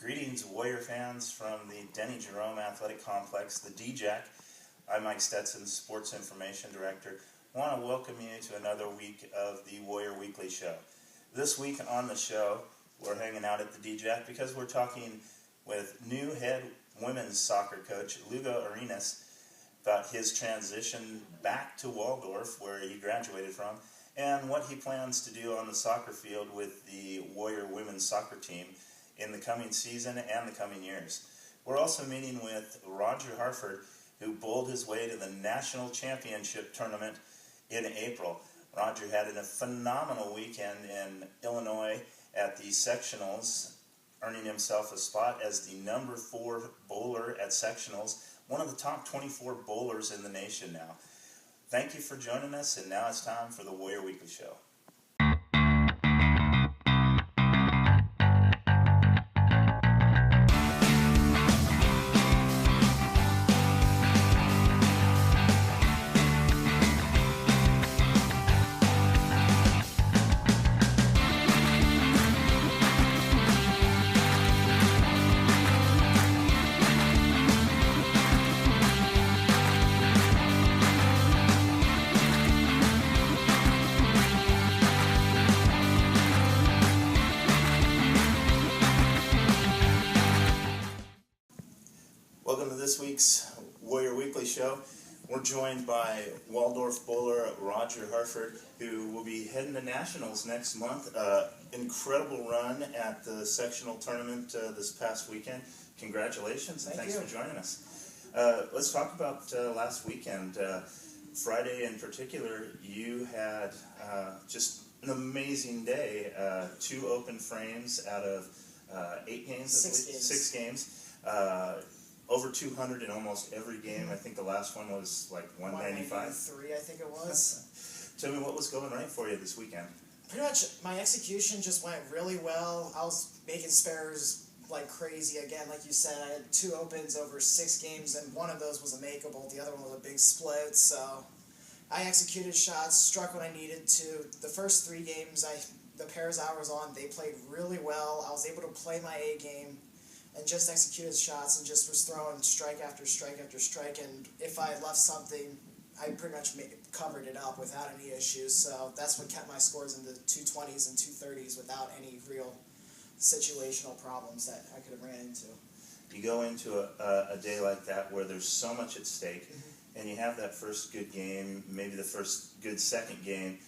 Greetings, Warrior fans from the Denny Jerome Athletic Complex, the DJAC. I'm Mike Stetson, Sports Information Director. I want to welcome you to another week of the Warrior Weekly Show. This week on the show, we're hanging out at the DJAC because we're talking with new head women's soccer coach Lugo Arenas about his transition back to Waldorf, where he graduated from, and what he plans to do on the soccer field with the Warrior women's soccer team in the coming season and the coming years. We're also meeting with Roger Harford, who bowled his way to the National Championship Tournament in April. Roger had a phenomenal weekend in Illinois at the sectionals, earning himself a spot as the number 4 bowler at sectionals, one of the top 24 bowlers in the nation now. Thank you for joining us, and now it's time for the Warrior Weekly Show. Welcome to this week's Warrior Weekly Show. We're joined by Waldorf bowler Roger Harford, who will be heading to Nationals next month. Incredible run at the sectional tournament this past weekend. Congratulations, and thanks for joining us. Let's talk about last weekend. Friday in particular, you had just an amazing day. 2 open frames out of 8 games, 6 games. Over 200 in almost every game. I think the last one was like 195. 193, I think it was. Tell me what was going right for you this weekend. Pretty much my execution just went really well. I was making spares like crazy again. Like you said, I had 2 opens over 6 games, and one of those was a makeable. The other one was a big split. So I executed shots, struck when I needed to. The first 3 games, the pairs I was on, they played really well. I was able to play my A game and just executed shots and just was throwing strike after strike after strike. And if I left something, I pretty much covered it up without any issues. So that's what kept my scores in the 220s and 230s without any real situational problems that I could have ran into. You go into a day like that where there's so much at stake, and you have that first good game, maybe the first good second game.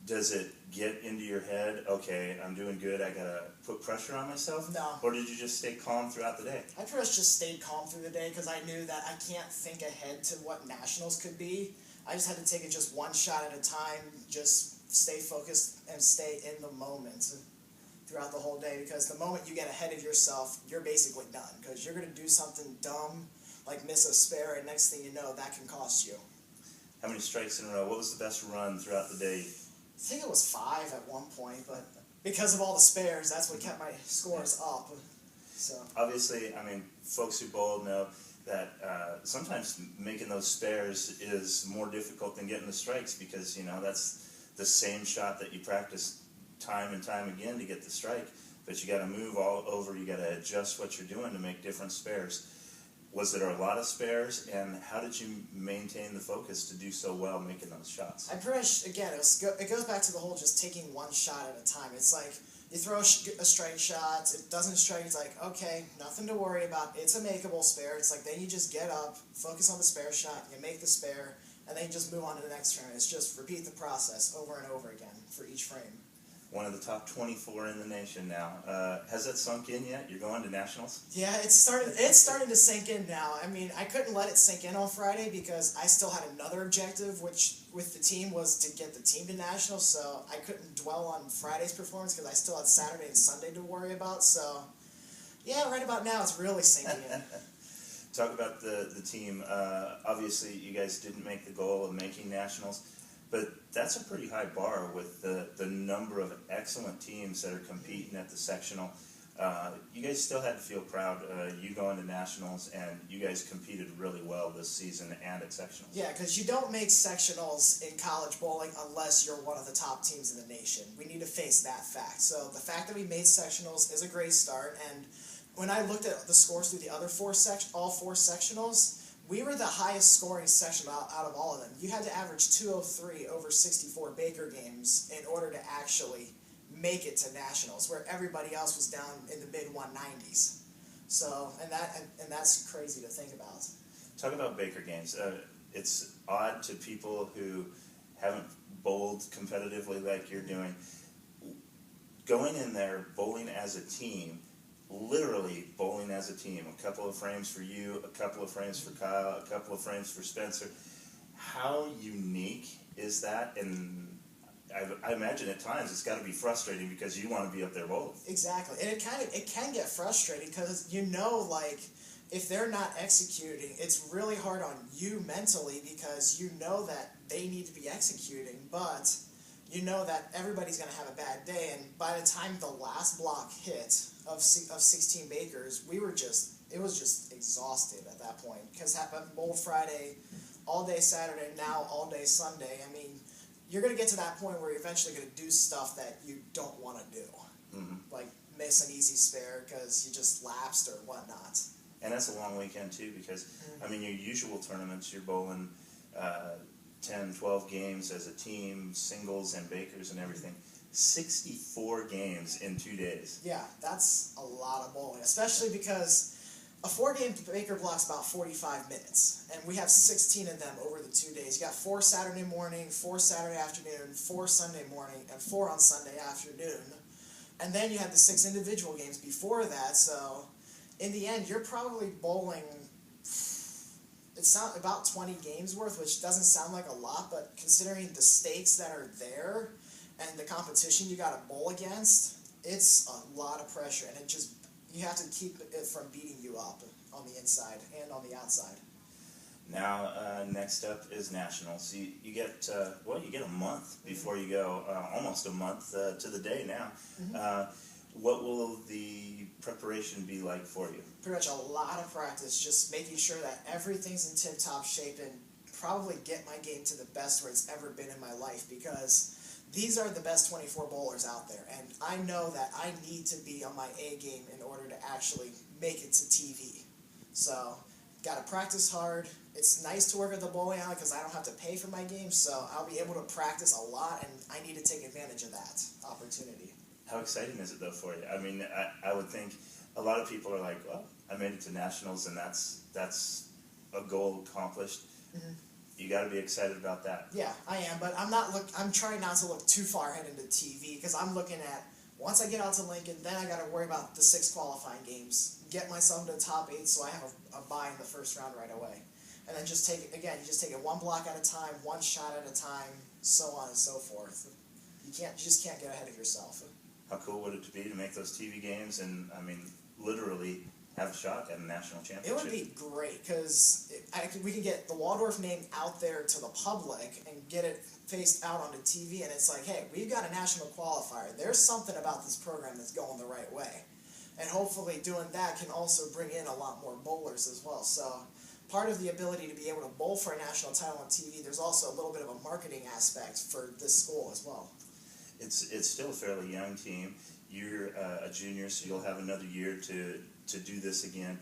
Does it get into your head, okay, I'm doing good, I gotta put pressure on myself? No. Or did you just stay calm throughout the day? I pretty much just stayed calm through the day because I knew that I can't think ahead to what Nationals could be. I just had to take it just one shot at a time, just stay focused and stay in the moment throughout the whole day, because the moment you get ahead of yourself, you're basically done, because you're going to do something dumb, like miss a spare, and next thing you know, that can cost you. How many strikes in a row? What was the best run throughout the day? I think it was 5 at one point, but because of all the spares, that's what kept my scores up. So obviously, I mean, folks who bowl know that sometimes making those spares is more difficult than getting the strikes, because, you know, that's the same shot that you practice time and time again to get the strike, but you got to move all over, you got to adjust what you're doing to make different spares. Was there a lot of spares, and how did you maintain the focus to do so well making those shots? I pretty much, again, it goes back to the whole just taking one shot at a time. It's like you throw a strike shot, it doesn't strike, it's like, okay, nothing to worry about, it's a makeable spare. It's like then you just get up, focus on the spare shot, you make the spare, and then you just move on to the next frame. It's just repeat the process over and over again for each frame. One of the top 24 in the nation now. Has that sunk in yet? You're going to Nationals? Yeah, it's starting to sink in now. I mean, I couldn't let it sink in on Friday because I still had another objective, which with the team was to get the team to Nationals, so I couldn't dwell on Friday's performance because I still had Saturday and Sunday to worry about. So, yeah, right about now it's really sinking in. Talk about the team. Obviously, you guys didn't make the goal of making Nationals, but that's a pretty high bar with the number of excellent teams that are competing at the sectional. You guys still had to feel proud, you going to Nationals, and you guys competed really well this season and at sectionals. Yeah, because you don't make sectionals in college bowling unless you're one of the top teams in the nation. We need to face that fact. So the fact that we made sectionals is a great start, and when I looked at the scores through the other all four sectionals, we were the highest scoring section out of all of them. You had to average 203 over 64 Baker games in order to actually make it to nationals, where everybody else was down in the mid 190s. So, and that's crazy to think about. Talk about Baker games. It's odd to people who haven't bowled competitively like you're doing. Going in there, bowling as a team, literally bowling as a team. A couple of frames for you, a couple of frames for Kyle, a couple of frames for Spencer. How unique is that? And I imagine at times it's got to be frustrating because you want to be up there bowling. Exactly, and it can get frustrating because like if they're not executing, it's really hard on you mentally because you know that they need to be executing, but you know that everybody's going to have a bad day, and by the time the last block hit of 16 Bakers, it was just exhausted at that point because happened bowl Friday, all day Saturday, now all day Sunday. I mean, you're going to get to that point where you're eventually going to do stuff that you don't want to do, like miss an easy spare because you just lapsed or whatnot. And that's a long weekend too because, I mean, your usual tournaments, you're bowling 10, 12 games as a team, singles and Bakers and everything. 64 games in 2 days. Yeah, that's a lot of bowling, especially because a 4-game Baker block's about 45 minutes, and we have 16 of them over the 2 days. You got 4 Saturday morning, 4 Saturday afternoon, 4 Sunday morning, and 4 on Sunday afternoon. And then you had the 6 individual games before that, so in the end, you're probably bowling, it's not about 20 games worth, which doesn't sound like a lot, but considering the stakes that are there and the competition you got to bowl against, it's a lot of pressure, and you have to keep it from beating you up on the inside and on the outside. Now, next up is nationals. You get a month before you go, almost a month to the day now. What will the preparation be like for you? Pretty much a lot of practice, just making sure that everything's in tip-top shape and probably get my game to the best where it's ever been in my life because these are the best 24 bowlers out there, and I know that I need to be on my A game in order to actually make it to TV. So, got to practice hard. It's nice to work at the bowling alley because I don't have to pay for my game, so I'll be able to practice a lot, and I need to take advantage of that opportunity. How exciting is it, though, for you? I mean, I would think a lot of people are like, well, I made it to nationals, and that's a goal accomplished. You got to be excited about that. Yeah, I am, but I'm trying not to look too far ahead into TV because I'm looking at once I get out to Lincoln, then I got to worry about the 6 qualifying games, get myself to the top 8 so I have a bye in the first round right away, and then you just take it one block at a time, one shot at a time, so on and so forth. You just can't get ahead of yourself. How cool would it be to make those TV games and, I mean, literally have a shot at a national championship? It would be great because we can get the Waldorf name out there to the public and get it faced out onto TV, and it's like, hey, we've got a national qualifier. There's something about this program that's going the right way. And hopefully doing that can also bring in a lot more bowlers as well. So part of the ability to be able to bowl for a national title on TV, there's also a little bit of a marketing aspect for this school as well. It's still a fairly young team. You're a junior, so you'll have another year to do this again.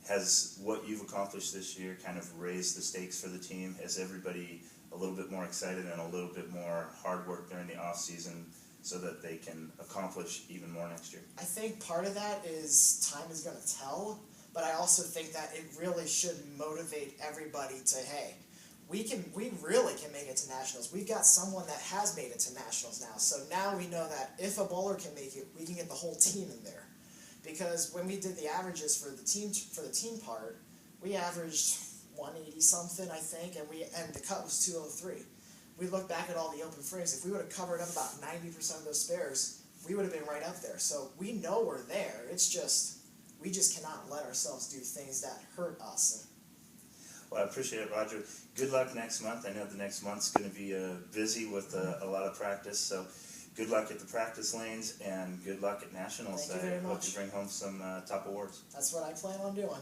Has what you've accomplished this year kind of raised the stakes for the team? Has everybody a little bit more excited and a little bit more hard work during the off season so that they can accomplish even more next year? I think part of that is time is going to tell, but I also think that it really should motivate everybody to, hey, we really can make it to nationals. We've got someone that has made it to nationals now. So now we know that if a bowler can make it, we can get the whole team in there. Because when we did the averages for the team part, we averaged 180 something, I think, and the cut was 203. We look back at all the open frames. If we would have covered up about 90% of those spares, we would have been right up there. So we know we're there. It's just we just cannot let ourselves do things that hurt us. Well, I appreciate it, Roger. Good luck next month. I know the next month's going to be busy with a lot of practice, so good luck at the practice lanes and good luck at nationals. Thank you very much. I hope you bring home some top awards. That's what I plan on doing.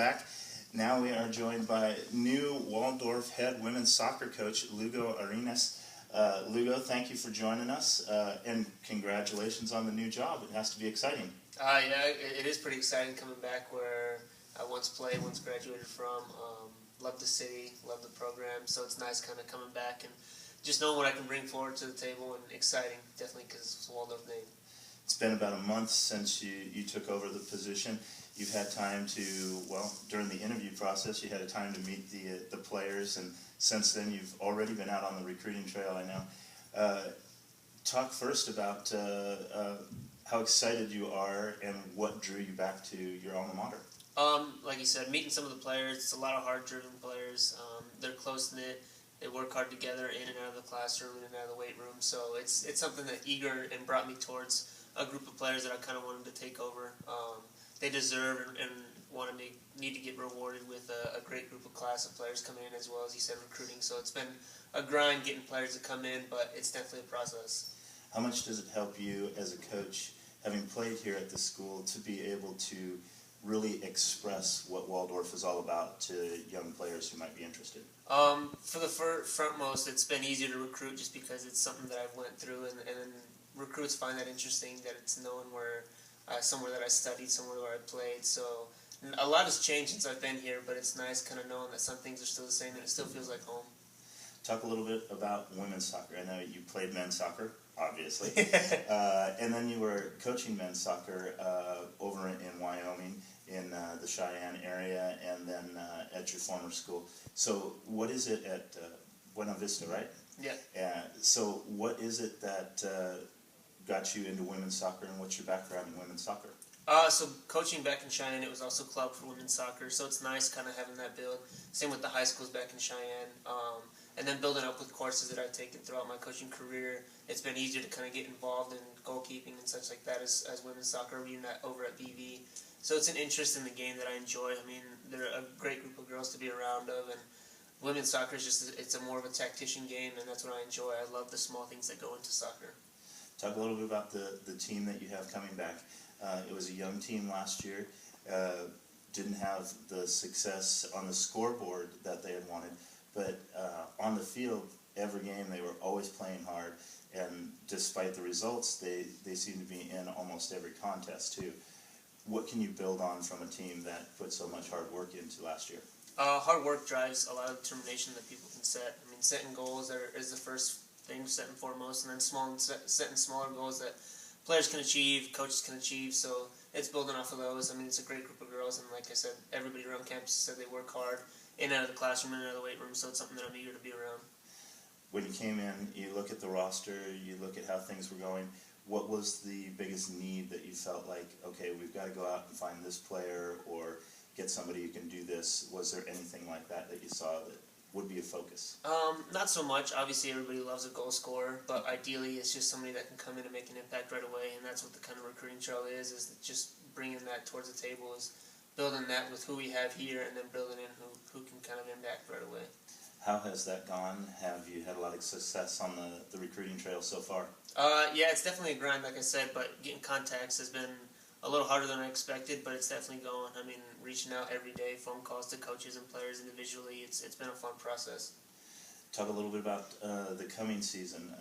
back. Now we are joined by new Waldorf head women's soccer coach, Lugo Arenas. Lugo, thank you for joining us, and congratulations on the new job. It has to be exciting. Yeah, it is pretty exciting coming back where I once played, once graduated from. Love the city, love the program, so it's nice kind of coming back and just knowing what I can bring forward to the table, and exciting, definitely, because it's a Waldorf name. It's been about a month since you took over the position. You've had time to, well, during the interview process, you had a time to meet the players, and since then you've already been out on the recruiting trail, I know. Talk first about how excited you are and what drew you back to your alma mater. Like you said, meeting some of the players, it's a lot of hard-driven players. They're close-knit. They work hard together in and out of the classroom, in and out of the weight room. So it's something that eager and brought me towards a group of players that I kind of wanted to take over. They deserve and need to get rewarded with a great group of class of players coming in, as well as you said, recruiting. So it's been a grind getting players to come in, but it's definitely a process. How much does it help you as a coach, having played here at the school, to be able to really express what Waldorf is all about to young players who might be interested? For the frontmost, it's been easier to recruit just because it's something that I've went through, and recruits find that interesting, that it's knowing where somewhere that I studied, somewhere where I played. So a lot has changed since I've been here, but it's nice kind of knowing that some things are still the same and it still feels like home. Talk a little bit about women's soccer. I know you played men's soccer, obviously, and then you were coaching men's soccer over in Wyoming, in the Cheyenne area, and then at your former school. So what is it at Buena Vista, right? Yeah. So what is it that got you into women's soccer, and what's your background in women's soccer? So coaching back in Cheyenne, it was also club for women's soccer, so it's nice kind of having that build. Same with the high schools back in Cheyenne. And then building up with courses that I've taken throughout my coaching career, it's been easier to kind of get involved in goalkeeping and such like that as women's soccer, being that over at BV. So it's an interest in the game that I enjoy. I mean, they're a great group of girls to be around of, and women's soccer is just, it's a more of a tactician game, and that's what I enjoy. I love the small things that go into soccer. Talk a little bit about the team that you have coming back. It was a young team last year. Didn't have the success on the scoreboard that they had wanted, but on the field, every game they were always playing hard, and despite the results, they seem to be in almost every contest too. What can you build on from a team that put so much hard work into last year? Hard work drives a lot of determination that people can set. I mean, setting goals is the first thing, set and foremost, and then setting smaller goals that players can achieve, coaches can achieve. So it's building off of those. I mean, it's a great group of girls, and like I said, everybody around campus said they work hard in and out of the classroom, in and out of the weight room. So it's something that I'm eager to be around. When you came in, you look at the roster, you look at how things were going. What was the biggest need that you felt like, okay, we've got to go out and find this player or get somebody who can do this? Was there anything like that you saw that would be a focus? Not so much. Obviously, everybody loves a goal scorer, but ideally it's just somebody that can come in and make an impact right away, and that's what the kind of recruiting trail is just bringing that towards the table, is building that with who we have here and then building in who can kind of impact right away. How has that gone? Have you had a lot of success on the recruiting trail so far? Yeah, it's definitely a grind, like I said, but getting contacts has been a little harder than I expected, but it's definitely going. I mean, reaching out every day, phone calls to coaches and players individually, it's been a fun process. Talk a little bit about the coming season.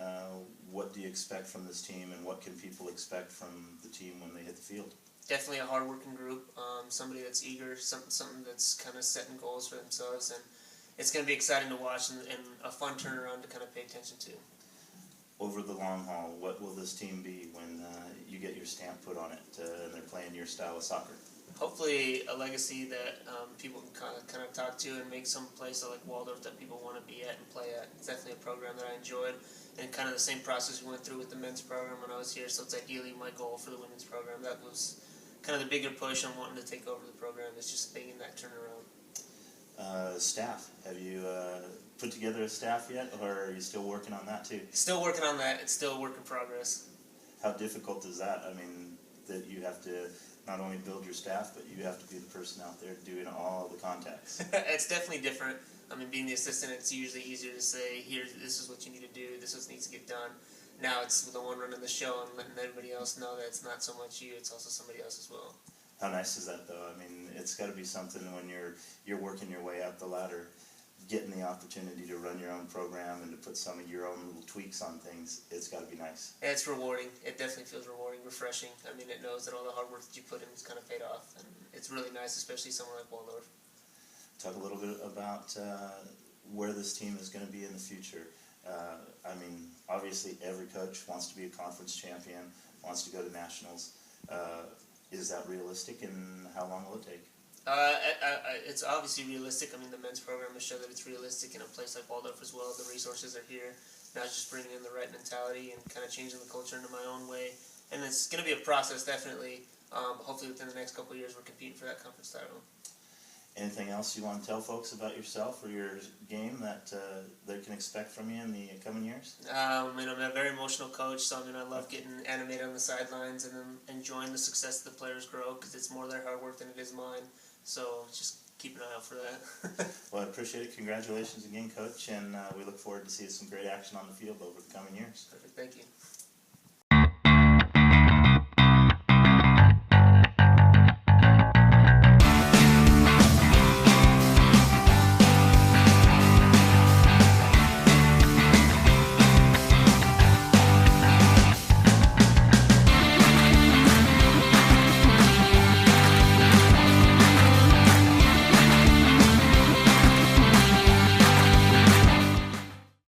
What do you expect from this team, and what can people expect from the team when they hit the field? Definitely a hard-working group, somebody that's eager, something that's kind of setting goals for themselves, and it's going to be exciting to watch and a fun turnaround to kind of pay attention to. Over the long haul, what will this team be when you get your stamp put on it and they're playing your style of soccer? Hopefully a legacy that people can kind of talk to and make some place like Waldorf that people want to be at and play at. It's definitely a program that I enjoyed, and kind of the same process we went through with the men's program when I was here, so it's ideally my goal for the women's program. That was kind of the bigger push on wanting to take over the program, is just making that turnaround. Staff. Have you put together a staff yet, or are you still working on that too? Still working on that. It's still a work in progress. How difficult is that? I mean, that you have to not only build your staff, but you have to be the person out there doing all the contacts. It's definitely different. I mean, being the assistant, it's usually easier to say, here, this is what you need to do, this is what needs to get done. Now it's the one running the show and letting everybody else know that it's not so much you, it's also somebody else as well. How nice is that, though? I mean, it's got to be something when you're working your way up the ladder, getting the opportunity to run your own program and to put some of your own little tweaks on things. It's got to be nice. Yeah, it's rewarding. It definitely feels rewarding, refreshing. I mean, it knows that all the hard work that you put in is kind of paid off, and it's really nice, especially somewhere like Waldorf. Talk a little bit about where this team is going to be in the future. I mean, obviously every coach wants to be a conference champion, wants to go to nationals. Is that realistic, and how long will it take? It's obviously realistic. I mean, the men's program has shown that it's realistic in a place like Waldorf as well. The resources are here. Now it's just bringing in the right mentality and kind of changing the culture into my own way. And it's going to be a process, definitely. Hopefully within the next couple of years we're competing for that conference title. Anything else you want to tell folks about yourself or your game that they can expect from you in the coming years? I'm a very emotional coach, so I love getting animated on the sidelines and then enjoying the success that the players grow, because it's more their hard work than it is mine. So just keep an eye out for that. Well, I appreciate it. Congratulations again, Coach, and we look forward to seeing some great action on the field over the coming years. Perfect. Thank you.